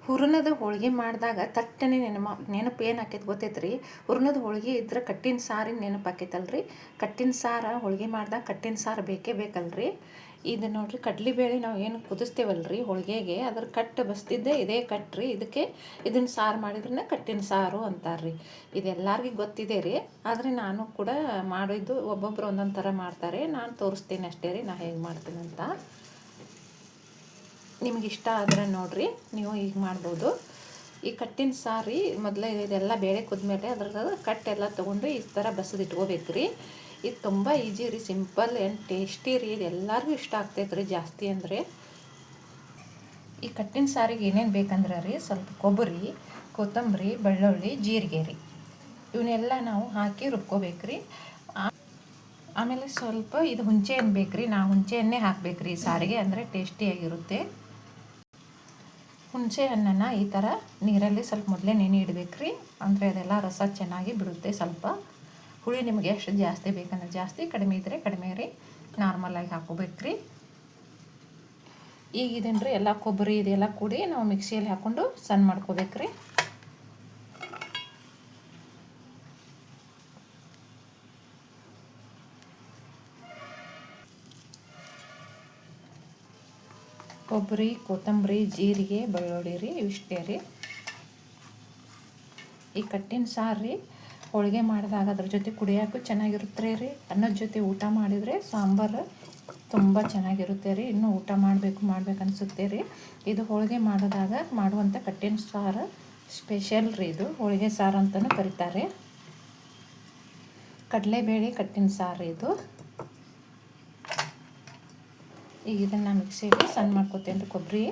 ಹೂರಣದ ಹೋಳಿಗೆ ಮಾಡಿದಾಗ ತಟ್ಟನೆ ನೆನಪು ಏನು ಆಕೈತೆ ಗೊತ್ತೈತ್ರಿ. ಹೂರಣದ ಹೋಳಿಗೆ ಇದ್ರೆ ಕಟ್ಟಿನ ಸಾರಿನ ನೆನಪು ಆಕೈತಲ್ರಿ. ಕಟ್ಟಿನ ಸಾರು ಹೋಳಿಗೆ ಮಾಡಿದಾಗ ಕಟ್ಟಿನ ಸಾರು ಬೇಕೇ ಬೇಕಲ್ರಿ. ಇದು ನೋಡ್ರಿ, ಕಡ್ಲಿಬೇಳೆ ನಾವು ಏನು ಕುದಿಸ್ತೇವಲ್ರಿ ಹೋಳಿಗೆಗೆ, ಅದ್ರ ಕಟ್ಟು ಬಸ್ತಿದ್ದೆ ಇದೇ ಕಟ್ರಿ. ಇದನ್ನು ಸಾರು ಮಾಡಿದ್ರೆ ಕಟ್ಟಿನ ಸಾರು ಅಂತಾರ್ರಿ. ಇದೆಲ್ಲರಿಗೂ ಗೊತ್ತಿದೆ ರೀ. ಆದರೆ ನಾನು ಕೂಡ ಮಾಡಿದ್ದು ಒಬ್ಬೊಬ್ರು ಒಂದೊಂದು ಥರ ಮಾಡ್ತಾರೆ. ನಾನು ತೋರಿಸ್ತೀನಿ ಅಷ್ಟೇ ರೀ, ನಾ ಹೇಗೆ ಮಾಡ್ತೀನಿ ಅಂತ. ನಿಮ್ಗೆ ಇಷ್ಟ ಆದರೆ ನೋಡಿರಿ, ನೀವು ಈಗ ಮಾಡ್ಬೋದು. ಈ ಕಟ್ಟಿನ ಸಾರು ಮೊದಲೇ ಇದೆಲ್ಲ ಬೇಳೆ ಕುದ್ಮೇಲೆ ಅದ್ರದ್ದು ಕಟ್ಟೆಲ್ಲ ತೊಗೊಂಡು ಈ ಥರ ಬಸದು ಇಟ್ಕೋಬೇಕು ರೀ. ಇದು ತುಂಬ ಈಜಿ ರೀ, ಸಿಂಪಲ್ ಆ್ಯಂಡ್ ಟೇಸ್ಟಿ ರೀ. ಇದು ಎಲ್ಲರಿಗೂ ಇಷ್ಟ ಆಗ್ತೈತೆ ರೀ ಜಾಸ್ತಿ ಅಂದರೆ. ಈ ಕಟ್ಟಿನ ಸಾರಿಗೆ ಏನೇನು ಬೇಕಂದ್ರೆ ರೀ, ಸ್ವಲ್ಪ ಕೊಬ್ಬರಿ, ಕೊತ್ತಂಬರಿ, ಬೆಳ್ಳುಳ್ಳಿ, ಜೀರಿಗೆ ರೀ, ಇವನ್ನೆಲ್ಲ ನಾವು ಹಾಕಿ ರುಬ್ಕೋಬೇಕು ರೀ. ಆಮೇಲೆ ಸ್ವಲ್ಪ ಇದು ಹುಂಚೆ ಹಣ್ಣು ಬೇಕು ರೀ. ನಾವು ಹುಂಚೆ ಹಣ್ಣೆ ಹಾಕಬೇಕು ರೀ ಸಾರಿಗೆ, ಅಂದರೆ ಟೇಸ್ಟಿಯಾಗಿರುತ್ತೆ. ಹುಣಸೆ ಹಣ್ಣನ್ನು ಈ ಥರ ನೀರಲ್ಲಿ ಸ್ವಲ್ಪ ಮೊದಲೇ ನೆನೆ ಇಡಬೇಕು ರೀ. ಅಂದರೆ ಅದೆಲ್ಲ ರಸ ಚೆನ್ನಾಗಿ ಬಿಡುತ್ತೆ. ಸ್ವಲ್ಪ ಹುಳಿ ನಿಮಗೆ ಎಷ್ಟು ಜಾಸ್ತಿ ಬೇಕಂದ್ರೆ ಜಾಸ್ತಿ, ಕಡಿಮೆ ಇದ್ದರೆ ಕಡಿಮೆ ರೀ. ನಾರ್ಮಲಾಗಿ ಹಾಕೋಬೇಕು ರೀ. ಈಗ ಇದನ್ನು ರೀ ಎಲ್ಲ ಕೊಬ್ಬರಿ ಇದೆಲ್ಲ ಕೂಡಿ ನಾವು ಮಿಕ್ಸಿಯಲ್ಲಿ ಹಾಕ್ಕೊಂಡು ಸಣ್ಣ ಮಾಡ್ಕೋಬೇಕು ರೀ. ಕೊಬ್ಬರಿ, ಕೊತ್ತಂಬರಿ, ಜೀರಿಗೆ, ಬೆಳ್ಳುಳ್ಳಿ ರೀ, ಇಷ್ಟೇ ರೀ. ಈ ಕಟ್ಟಿನ ಸಾರು ರೀ ಹೋಳಿಗೆ ಮಾಡಿದಾಗ ಅದ್ರ ಜೊತೆ ಕುಡಿಯೋಕ್ಕೂ ಚೆನ್ನಾಗಿರುತ್ತೆ ರೀ. ಅನ್ನದ ಜೊತೆ ಊಟ ಮಾಡಿದರೆ ಸಾಂಬಾರು ತುಂಬ ಚೆನ್ನಾಗಿರುತ್ತೆ ರೀ. ಇನ್ನೂ ಊಟ ಮಾಡಬೇಕು ಅನಿಸುತ್ತೆ ರೀ. ಇದು ಹೋಳಿಗೆ ಮಾಡಿದಾಗ ಮಾಡುವಂಥ ಕಟ್ಟಿನ ಸಾರು ಸ್ಪೆಷಲ್ ರೀ. ಇದು ಹೋಳಿಗೆ ಸಾರು ಅಂತಲೂ ಕರೀತಾರೆ. ಕಡಲೆಬೇಳೆ ಕಟ್ಟಿನ ಸಾರು ಇದು. ಈಗ ಇದನ್ನು ಮಿಕ್ಸಿಯಲ್ಲಿ ಸಣ್ಣ ಮಾಡ್ಕೊತೀನಿ ರೀ. ಕೊಬ್ಬರಿ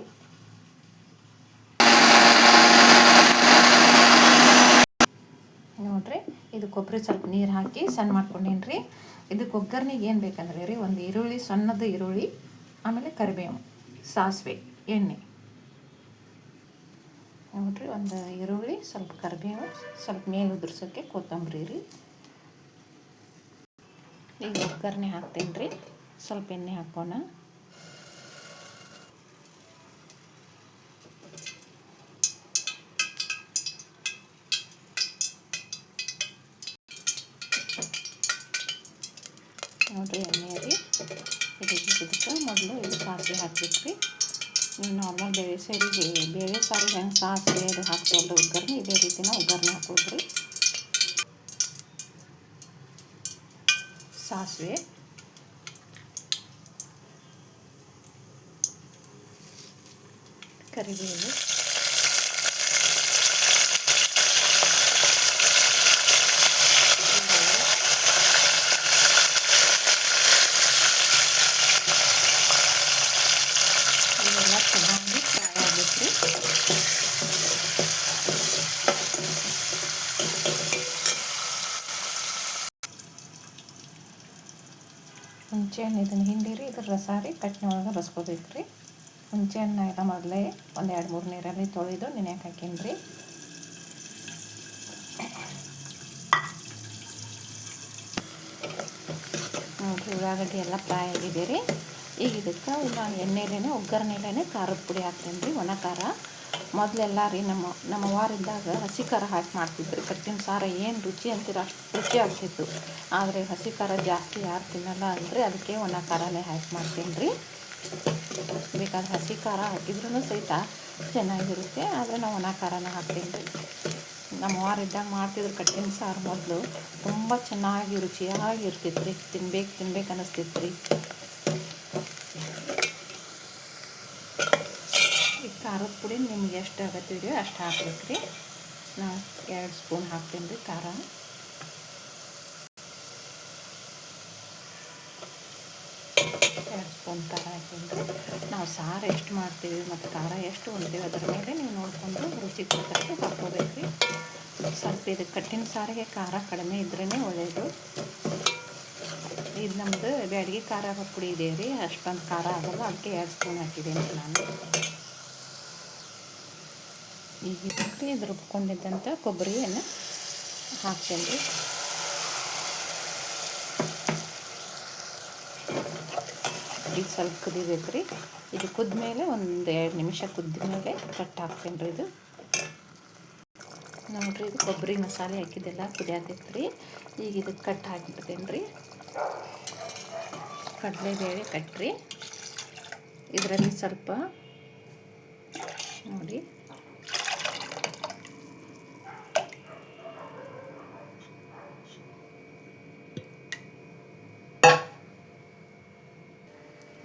ನೋಡಿರಿ, ಇದು ಕೊಬ್ಬರಿ ಸ್ವಲ್ಪ ನೀರು ಹಾಕಿ ಸಣ್ಣ ಮಾಡ್ಕೊಂಡೀನಿ ರೀ. ಇದಕ್ಕೆ ಒಗ್ಗರಣೆಗೆ ಏನು ಬೇಕಂದ್ರೆ ರೀ, ಒಂದು ಈರುಳ್ಳಿ, ಸಣ್ಣದು ಈರುಳ್ಳಿ, ಆಮೇಲೆ ಕರಿಬೇವು, ಸಾಸಿವೆ, ಎಣ್ಣೆ ನೋಡಿರಿ. ಒಂದು ಈರುಳ್ಳಿ, ಸ್ವಲ್ಪ ಕರಿಬೇವು, ಸ್ವಲ್ಪ ಮೇಲೆ ಉದುರ್ಸೋಕ್ಕೆ ಕೊತ್ತಂಬರಿ ರೀ. ಈಗ ಒಗ್ಗರಣೆ ಹಾಕ್ತೀನಿ ರೀ. ಸ್ವಲ್ಪ ಎಣ್ಣೆ ಹಾಕೋಣ. ನೋಡಿರಿ ಎಣ್ಣೆ ರೀ. ಇದಕ್ಕೆ ಮೊದಲು ಇದು ಸಾಸಿವೆ ಹಾಕ್ಬೇಕು ರೀ. ನೀವು ನಾರ್ಮಲ್ ಬೇಳೆ ಸಾರಿಗೆ ಹೆಂಗೆ ಸಾಸಿವೆ ಅದು ಹಾಕ್ತೀವಲ್ಲ ಒಗ್ಗರಣೆ, ಇದೇ ರೀತಿನ ಒಗ್ಗರಣೆ ಹಾಕೋದ್ರಿ. ಸಾಸಿವೆ, ಕರಿಬೇವು, ಇವೆಲ್ಲ ಚೆನ್ನಾಗಿ ಫ್ರೈ ಆಗಬೇಕು ರೀ. ಹುಣಸೆಹಣ್ಣು ಇದನ್ನು ಹಿಂಡಿರಿ, ಇದ್ರ ರಸ ರೀ ಕಟ್ಟಿನೊಳಗೆ ಬಸ್ಕೋಬೇಕು ರೀ. ಹುಣಸೆಹಣ್ಣು ಎಲ್ಲ ಮೊದಲೇ ಒಂದು 2-3 ನೀರಲ್ಲಿ ತೊಳೆದು ನೆನೆಯಕ್ಕೆ ಹಾಕೀನಿ ರೀ. ನೋಡಿರಿ, ಉಳ್ಳಾಗಡ್ಡಿ ಎಲ್ಲ ಫ್ರೈ ಆಗಿದೆ ರೀ. ಈಗ ಇದಕ್ಕೆ ಎಣ್ಣೆಲೇ ಒಗ್ಗರಣೆಲೇ ಖಾರದ ಪುಡಿ ಹಾಕ್ತೀನಿ ರೀ, ಒಣ ಖಾರ. ಮೊದಲೆಲ್ಲ ರೀ ನಮ್ಮ ವಾರಿದ್ದಾಗ ಹಸಿ ಖಾರ ಹಾಕಿ ಮಾಡ್ತಿದ್ರು ಕಟ್ಟಿನ ಸಾರು. ಏನು ರುಚಿ ಅಂತೀರ ಅಷ್ಟು ರುಚಿ ಆಗ್ತಿತ್ತು. ಆದರೆ ಹಸಿ ಖಾರ ಜಾಸ್ತಿ ಯಾರು ತಿನ್ನಲ್ಲ ಅಂದರೆ ಅದಕ್ಕೆ ಒಣ ಖಾರನೇ ಹಾಕಿ ಮಾಡ್ತೀನಿ ರೀ. ಬೇಕಾದ್ರೆ ಹಸಿ ಖಾರ ಹಾಕಿದ್ರೂ ಸಹಿತ ಚೆನ್ನಾಗಿರುತ್ತೆ. ಆದರೆ ನಾವು ಒಣ ಖಾರನ ಹಾಕ್ತೀನಿ ರೀ. ನಮ್ಮ ವಾರಿದ್ದಾಗ ಮಾಡ್ತಿದ್ರು ಕಟ್ಟಿನ ಸಾರು ಮೊದಲು. ತುಂಬ ಚೆನ್ನಾಗಿ ರುಚಿಯಾಗಿ ಇರ್ತಿತ್ತು ರೀ. ತಿನ್ಬೇಕು ಅನ್ನಿಸ್ತಿತ್ತು ರೀ. ಈ ಖಾರದ ಪುಡಿ ನಿಮ್ಗೆ ಎಷ್ಟು ಅಗತ್ಯವಿದೆಯೋ ಅಷ್ಟು ಹಾಕ್ಬೇಕು ರೀ. ನಾನು 2 ಸ್ಪೂನ್ ಹಾಕ್ತೀನಿ ರೀ ಖಾರ. ಸ್ಪೂನ್ ಖಾರ ಹಾಕೀನಿ ರೀ. ನಾವು ಸಾರು ಎಷ್ಟು ಮಾಡ್ತೀವಿ ಮತ್ತು ಖಾರ ಎಷ್ಟು ಉಣ್ತೀವಿ ಅದ್ರ ಮೇಲೆ ನೀವು ನೋಡಿಕೊಂಡು ರುಚಿ ತಕ್ಕಷ್ಟು ಹಾಕ್ಕೋಬೇಕು ರೀ. ಸ್ವಲ್ಪ ಇದು ಕಟ್ಟಿನ ಸಾರಿಗೆ ಖಾರ ಕಡಿಮೆ ಇದ್ರೇ ಒಳ್ಳೆಯದು. ಇದು ನಮ್ಮದು ಬ್ಯಾಡಗಿ ಖಾರ ಪುಡಿ ಇದೆ ರೀ, ಅಷ್ಟೊಂದು ಖಾರ ಆಗೋಲ್ಲ, ಅದಕ್ಕೆ 2 ಸ್ಪೂನ್ ಹಾಕಿದ್ದೀನಿ ನಾನು. ಈಗ ಇದಕ್ಕೆ ಇದು ರುಬ್ಕೊಂಡಿದ್ದಂಥ ಕೊಬ್ಬರಿಯನ್ನು ಹಾಕ್ತೀನಿ ರೀ. ಇದು ಸ್ವಲ್ಪ ಕುದಿಬೇಕು ರೀ. ಇದು ಕುದ್ಮೇಲೆ ಒಂದು 2 ನಿಮಿಷ ಕುದ್ದ ಮೇಲೆ ಕಟ್ ಹಾಕ್ತೇನೆ ರೀ. ಇದು ನೋಡಿರಿ, ಇದು ಕೊಬ್ಬರಿ ಮಸಾಲೆ ಹಾಕಿದ್ದೆಲ್ಲ ಕುದಿಯಾತೈತೆ ರೀ. ಈಗ ಇದಕ್ಕೆ ಕಟ್ ಹಾಕಿಬಿಡ್ತೇನೆ ರೀ. ಕಡಲೆಬೇಳೆ ಕಟ್ರಿ. ಇದರಲ್ಲಿ ಸ್ವಲ್ಪ ನೋಡಿ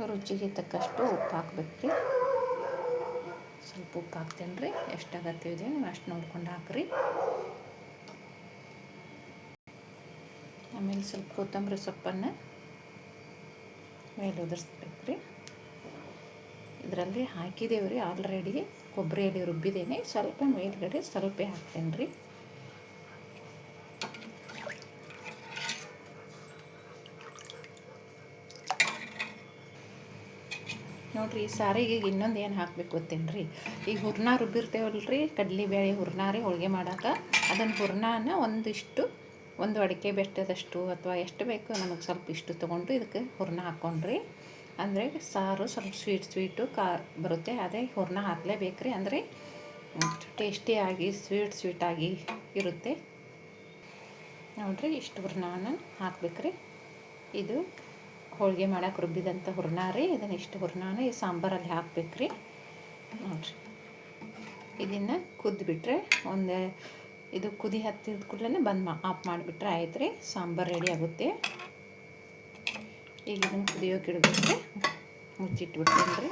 ರುಚಿಗೆ ತಕ್ಕಷ್ಟು ಉಪ್ಪು ಹಾಕ್ಬೇಕು ರೀ. ಸ್ವಲ್ಪ ಉಪ್ಪು ಹಾಕ್ತೇನೆ ರೀ. ಎಷ್ಟಾಗತ್ತೆ ಇದೆ ಅಷ್ಟು ನೋಡ್ಕೊಂಡು ಹಾಕ್ರಿ. ಆಮೇಲೆ ಸ್ವಲ್ಪ ಕೊತ್ತಂಬರಿ ಸೊಪ್ಪನ್ನು ಮೇಲೆ ಉದುರಿಸ್ಬೇಕು ರೀ. ಇದರಲ್ಲಿ ಹಾಕಿದ್ದೇವೆ ರೀ ಆಲ್ರೆಡಿ, ಕೊಬ್ಬರಿಯಲ್ಲಿ ರುಬ್ಬಿದ್ದೇನೆ. ಸ್ವಲ್ಪ ಮೇಲ್ಗಡೆ ಸ್ವಲ್ಪ ಹಾಕ್ತೇನೆ ರೀ. ನೋಡಿರಿ, ಈ ಸಾರಿಗೆ ಇನ್ನೊಂದು ಏನು ಹಾಕಬೇಕು ಗೊತ್ತೇನು ರೀ. ಈಗ ಹೂರ್ಣ ರುಬ್ಬಿರ್ತೇವಲ್ಲ ರೀ, ಕಡಲೆಬೇಳೆ ಹೂರ್ಣ ರೀ ಹೋಳಿಗೆ ಮಾಡೋಕೆ. ಅದನ್ನು ಹೂರ್ಣನ ಒಂದು ಅಡಿಕೆ ಬೆಟ್ಟದಷ್ಟು ಅಥವಾ ಎಷ್ಟು ಬೇಕೋ ನಮಗೆ ಸ್ವಲ್ಪ ಇಷ್ಟು ತೊಗೊಂಡು ಇದಕ್ಕೆ ಹೂರ್ಣ ಹಾಕ್ಕೊಂಡ್ರಿ ಅಂದರೆ ಸಾರು ಸ್ವಲ್ಪ ಸ್ವೀಟು ಬರುತ್ತೆ. ಅದೇ ಹೂರ್ಣ ಹಾಕಲೇಬೇಕು ರೀ, ಅಂದರೆ ಟೇಸ್ಟಿಯಾಗಿ ಸ್ವೀಟಾಗಿ ಇರುತ್ತೆ. ನೋಡಿರಿ, ಇಷ್ಟು ಹೂರ್ಣನ ಹಾಕ್ಬೇಕು ರೀ. ಇದು ಹೋಳಿಗೆ ಮಾಡೋಕೆ ರುಬ್ಬಿದಂಥ ಹೂರ್ಣ ರೀ. ಇದನ್ನು ಇಷ್ಟು ಹೂರ್ಣನ ಈ ಸಾಂಬಾರಲ್ಲಿ ಹಾಕ್ಬೇಕು ರೀ. ನೋಡಿರಿ, ಇದನ್ನು ಕುದ್ದುಬಿಟ್ರೆ ಇದು ಕುದಿ ಹತ್ತಿದ ಕೂಡಲೇ ಆಫ್ ಮಾಡಿಬಿಟ್ರೆ ಆಯ್ತು ರೀ. ಸಾಂಬಾರು ರೆಡಿ ಆಗುತ್ತೆ. ಈಗ ಇದನ್ನು ಕುದಿಯೋಕೆ ಇಡಬೇಕು. ಮುಚ್ಚಿಟ್ಬಿಡ್ತೀನಿ ರೀ.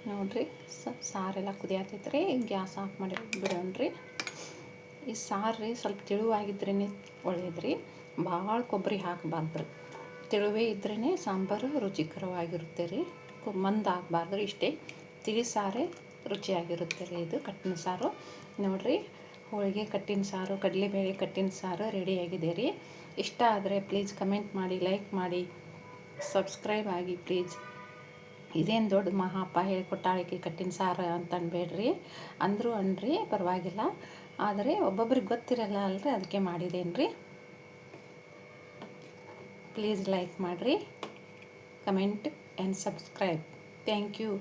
ನೋಡಿರಿ, ಸಾರೆಲ್ಲ ಕುದಿಯತ್ತೈತೆ ರೀ. ಗ್ಯಾಸ್ ಆಫ್ ಮಾಡಿ ಬಿಡೋಣ್ರಿ. ಈ ಸಾರು ರೀ ಸ್ವಲ್ಪ ತೆಳುವಾಗಿದ್ರೇ ಒಳ್ಳೆಯದ್ರಿ. ಭಾಳ ಕೊಬ್ಬರಿ ಹಾಕಬಾರ್ದು. ತೆಳುವೇ ಇದ್ರೇ ಸಾಂಬಾರು ರುಚಿಕರವಾಗಿರುತ್ತೆ ರೀ. ಮಂದಾಗಬಾರ್ದು. ಇಷ್ಟೇ ತಿಳಿ ಸಾರೇ ರುಚಿಯಾಗಿರುತ್ತೆ ರೀ. ಇದು ಕಟ್ಟಿನ ಸಾರು ನೋಡಿರಿ. ಹೋಳಿಗೆ ಕಟ್ಟಿನ ಸಾರು, ಕಡಲೆಬೇಳೆ ಕಟ್ಟಿನ ಸಾರು ರೆಡಿಯಾಗಿದೆ ರೀ. ಇಷ್ಟ ಆದರೆ ಪ್ಲೀಸ್ ಕಮೆಂಟ್ ಮಾಡಿ, ಲೈಕ್ ಮಾಡಿ, ಸಬ್ಸ್ಕ್ರೈಬ್ ಆಗಿ ಪ್ಲೀಸ್. ಇದೇನು ದೊಡ್ಡ ಮಹಾಪ್ಪ ಹೇಳ್ಕೊಟ್ಟಾಳಿಕೆ ಕಟ್ಟಿನ ಸಾರು ಅಂತ ಅನ್ಬೇಡ್ರಿ. ಅಂದರೂ ಅನ್ರಿ, ಪರವಾಗಿಲ್ಲ. ಆದರೆ ಒಬ್ಬೊಬ್ರಿಗೆ ಗೊತ್ತಿರಲ್ಲ ಅಲ್ರಿ, ಅದಕ್ಕೆ ಮಾಡಿದ್ದೇನೆ ರೀ. ಪ್ಲೀಸ್ ಲೈಕ್ ಮಾಡಿರಿ, comment and subscribe. Thank you.